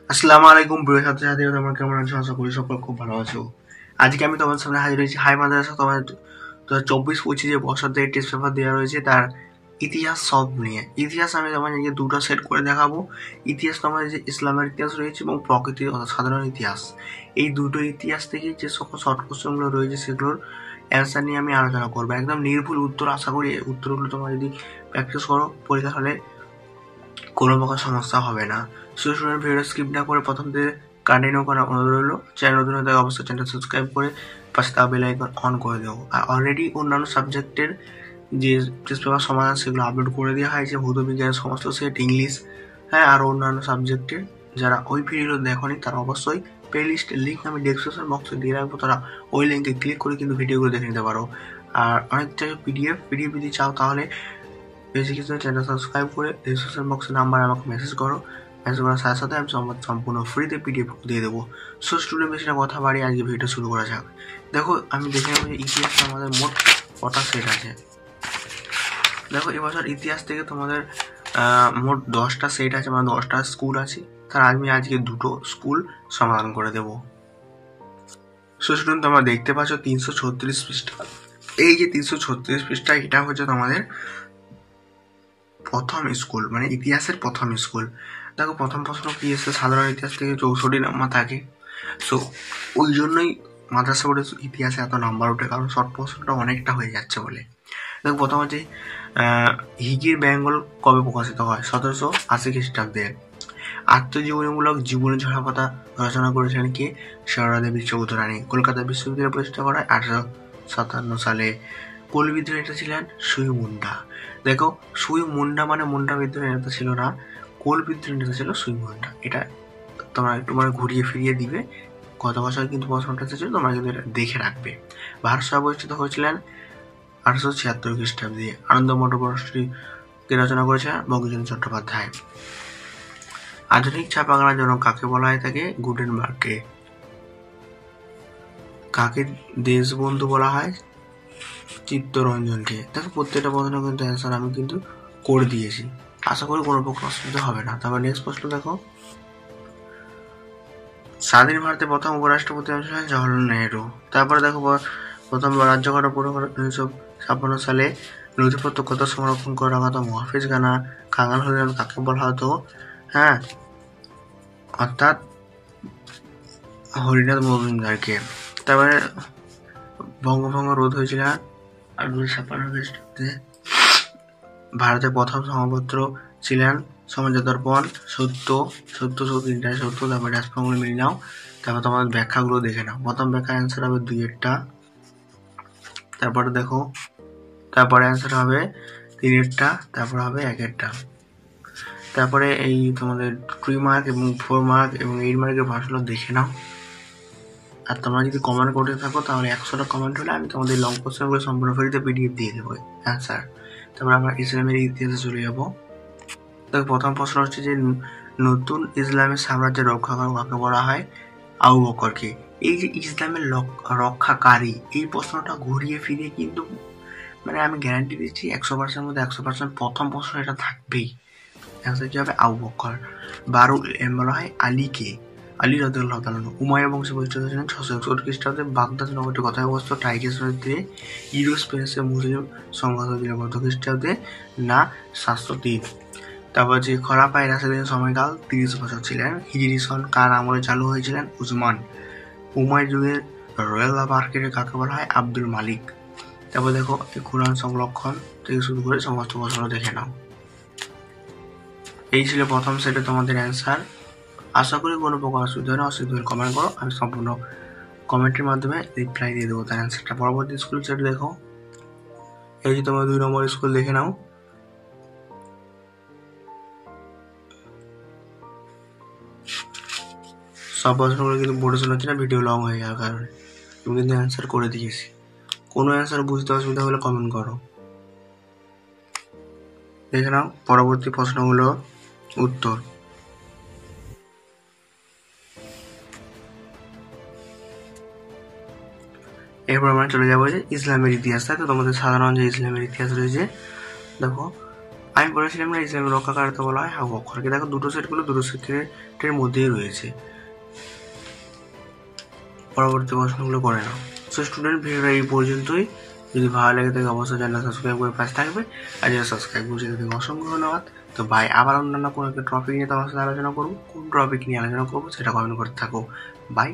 আসসালামু আলাইকুম প্রিয় ছাত্রছাত্রীরা, তোমরা কেমন আছো? আশা করি সকল খুব ভালো আছো। আজকে আমি তোমাদের সামনে হাজির হয়েছি হাই মাদ্রাসা তোমাদের 2024-25 যে বর্ষাতে টেস্ট পেপার দেওয়া রয়েছে তার ইতিহাস সলভ নিয়ে। ইতিহাস আমি তোমাদেরকে দুটো সেট করে দেখাবো। ইতিহাস তোমাদের যে ইসলামের ইতিহাস রয়েছে এবং প্রকৃতির সাধারণ ইতিহাস, এই দুটো ইতিহাস থেকে যে সকল শর্ট কোশ্চেনগুলো রয়েছে সেগুলোর অ্যান্সার নিয়ে আমি আলোচনা করবো। একদম নির্ভুল উত্তর। আশা করি এই উত্তরগুলো তোমরা যদি প্র্যাকটিস করো পরীক্ষার হলে কোনো প্রকার সমস্যা হবে না। স্টুডেন্ট ভিডিও স্কিপ না করে প্রথম থেকে কন্টিনিউ করার অনুরোধ রইল। চ্যানেল নতুন হয়ে থাকে অবশ্যই চ্যানেল সাবস্ক্রাইব করে পাশে থাকা বেল আইকন অন করে দেবো। আর অলরেডি অন্যান্য সাবজেক্টের যে টেস্ট পেপার সমাধান সেগুলো আপলোড করে দেওয়া হয়েছে, ভৌত বিজ্ঞানের সমস্ত সেট, ইংলিশ, আর অন্যান্য সাবজেক্টের। যারা ওই ভিডিওগুলো দেখোনি তারা অবশ্যই প্লে লিস্টের লিঙ্ক আমি ডেসক্রিপশন বক্সে দিয়ে রাখবো, তারা ওই লিঙ্কে ক্লিক করে কিন্তু ভিডিওগুলো দেখে নিতে পারো। আর অনেক জায়গায় পিডিএফ যদি চাও তাহলে বেসিক্যালি চ্যানেল সাবস্ক্রাইব করে ডিসক্রিপশন বক্সে নাম্বার আমাকে মেসেজ করো। মেসেজ করার সাথে সাথে আমি সম্পূর্ণ ফ্রিতে পিডিএফ দিয়ে দেবো। সো স্টুডেন্ট, বেশি কথা বাড়িয়ে আজকে ভিডিও শুরু করা যাক। দেখো, আমি দেখে নেবো যে ইতিহাসে আমাদের মোট কটা সেট আছে। দেখো, এবছর ইতিহাস থেকে তোমাদের মোট 10টা সেট আছে, মানে 10টা স্কুল আছে। তার আমি আজকে দুটো স্কুল সমাধান করে দেবো। সো স্টুডেন্ট, তোমরা দেখতে পাচ্ছ 336 পৃষ্ঠা। এই যে 336 পৃষ্ঠা, এটা হচ্ছে তোমাদের প্রথম স্কুল, মানে ইতিহাসের প্রথম স্কুল। দেখো, প্রথম প্রশ্ন কি এসে সাধারণ ইতিহাস থেকে 64 নাম্বার থাকে। সো ওই জন্যই মাদ্রাসা বোর্ডের ইতিহাসে এত নাম্বার ওঠে, কারণ শর্ট প্রশ্নটা অনেকটা হয়ে যাচ্ছে বলে। দেখো, প্রথম হচ্ছে হিগির বেঙ্গল কবে প্রকাশিত হয়? 1780 খ্রিস্টাব্দে। আত্মজীবনীমূলক জীবনী ঝরাপাতা রচনা করেছিলেন কে? সারদা দেবী চৌধুরানী। কলকাতা বিশ্ববিদ্যালয় প্রতিষ্ঠা করা হয় 1857 সালে। কোল বিদ্রোহী নেতা ছিলেন সুই মুন্ডা। দেখো, সুই মুন্ডা মানে মুন্ডা বিদ্রোহী নেতা ছিল না, কোল বিদ্রোহী নেতা ছিল সুই মুন্ডা। এটা তোমরা একটু মানে ঘুরিয়ে ফিরিয়ে দিবে, গত বছর কিন্তু প্রশ্নটা এসেছিল, তোমরা কিন্তু এটা দেখে রাখবে। ভারত সভা প্রতিষ্ঠিত হয়েছিলেন 1876 খ্রিস্টাব্দে। আনন্দ মোটরকে রচনা করেছিলেন বঙ্কিমচন্দ্র চট্টোপাধ্যায়। আধুনিক ছাপাখানার জন্য কাকে বলা হয় থাকে? গুটেনবার্গকে। কাকে দেশবন্ধু বলা হয়? চিত্তরঞ্জনকে। দেখো, প্রত্যেকটা প্রশ্ন কিন্তু অ্যান্সার আমি কিন্তু করে দিয়েছি, আশা করি কোনো প্রকার অসুবিধা হবে না। তারপর নেক্সট প্রশ্ন দেখো, স্বাধীন ভারতের প্রথম উপরাষ্ট্রপতি ছিলেন জওহরলাল নেহরু। তারপরে দেখো, প্রথম রাজ্য গঠন পুরো 1956 সালে। নথিপত্র কত সংরক্ষণ করে রাখা হতো? মহাফিজ খানা। কাঙাল হরিনাথ কাকে বলা হতো? অর্থাৎ হরিনাথ মজুমদারকে। তারপরে বঙ্গভঙ্গ রোধ হয়েছিল 1856 খ্রিস্টাব্দে। ভারতের প্রথম সমাজপত্র ছিলেন সমাজের দর্পণ। সত্য। তিনটাই সত্য। তারপরে রাজপঙ্গুলি মিল নাও। তারপর তোমাদের ব্যাখ্যাগুলো দেখে নাও। প্রথম ব্যাখ্যা অ্যান্সার হবে 2-এরটা। তারপরে দেখো, তারপরে অ্যান্সার হবে 3-এরটা। তারপর হবে 1-এরটা। তারপরে এই তোমাদের 3 মার্ক এবং 4 মার্ক এবং 8 মার্কের ভাষাগুলো দেখে নাও। আর তোমরা যদি কমেন্ট করতে থাকো তাহলে 100টা কমেন্ট হলে আমি তোমাদের লং কোশ্চেনগুলো সম্পূর্ণ ফ্রিতে পিডিএফ দিয়ে দেবো অ্যান্সার। তারপর আমরা ইসলামের ইতিহাসে চলে যাবো। তো প্রথম প্রশ্ন হচ্ছে যে নতুন ইসলামের সাম্রাজ্যের রক্ষাকারী কাকে বলা হয়? আবু বকরকে। এই যে ইসলামের রক্ষাকারী, এই প্রশ্নটা ঘুরিয়ে ফিরিয়ে কিন্তু মানে আমি গ্যারান্টি দিচ্ছি 100% মধ্যে 100% প্রথম প্রশ্ন এটা থাকবেই। অ্যান্সার কি হবে? আবু বকর। বলা হয় আলীকে। আলী রাদিয়াল্লাহু তাআলা। উমাইয়া বংশ প্রতিষ্ঠিত ছিলেন 661 খ্রিস্টাব্দে। বাগদাদ নগরীর কথায় অবস্থিত টাইগ্রিস নদীতে। ইউরো স্পেনের মুসলিম সংঘাত হয়েছিল কত খ্রিস্টাব্দে? না, 703। তারপর যে খলাফায়ে রাশিদিনের সময়কাল 30 বছর ছিলেন। হিজরি সন কার আমলে চালু হয়েছিলেন? উসমান। উমাইয়ার যুগের রয়্যাল মার্কেটে কাকে বলা হয়? আব্দুল মালিক। তারপর দেখো, কোরআন সংরক্ষণ থেকে শুরু করে সমস্ত প্রশ্ন দেখে নাও। এই ছিল প্রথম সেটে তোমাদের অ্যান্সার। আশা করি কোনো প্রকার অসুবিধা হয় না। অসুবিধা হলে কমেন্ট করো, আমি সম্পূর্ণ কমেন্টের মাধ্যমে রিপ্লাই দিয়ে দেবো তার অ্যান্সারটা। পরবর্তী স্কুল সেট দেখো, এই যে তোমরা 2 নম্বর স্কুল দেখে নাও। সব প্রশ্নগুলো কিন্তু বোর্ডে শোনাচ্ছি না, ভিডিও লং হয়ে যাওয়ার কারণে। তুমি কিন্তু অ্যান্সার করে দিয়েছি। কোনো অ্যান্সার বুঝতে অসুবিধা হলে কমেন্ট করো। দেখে নাও পরবর্তী প্রশ্নগুলো উত্তর। এরপর আমরা চলে যাবো যে ইসলামের ইতিহাস। তাই তো তোমাদের সাধারণ যে ইসলামের ইতিহাস রয়েছে, দেখো আমি বলেছিলাম না ইসলামী রক্ষা কারকে বলা হয় হাউ অক্ষরকে। দেখো দুটো সেটগুলো দুটো সেটের মধ্যেই রয়েছে। পরবর্তী প্রশ্নগুলো করে নাও। সো স্টুডেন্ট, ভিডিওটা এই পর্যন্তই। যদি ভালো লাগে তাকে অবশ্যই চ্যানেল সাবস্ক্রাইব করে পাশে থাকবে। আর যারা সাবস্ক্রাইব করছে তাদেরকে অসংখ্য ধন্যবাদ। তো বাই, আবার অন্যান্য কোনো একটা টপিক নিয়ে তোমার সাথে আলোচনা করবো। কোন টপিক নিয়ে আলোচনা করবো সেটা কমেন্ট করতে থাকো। বাই।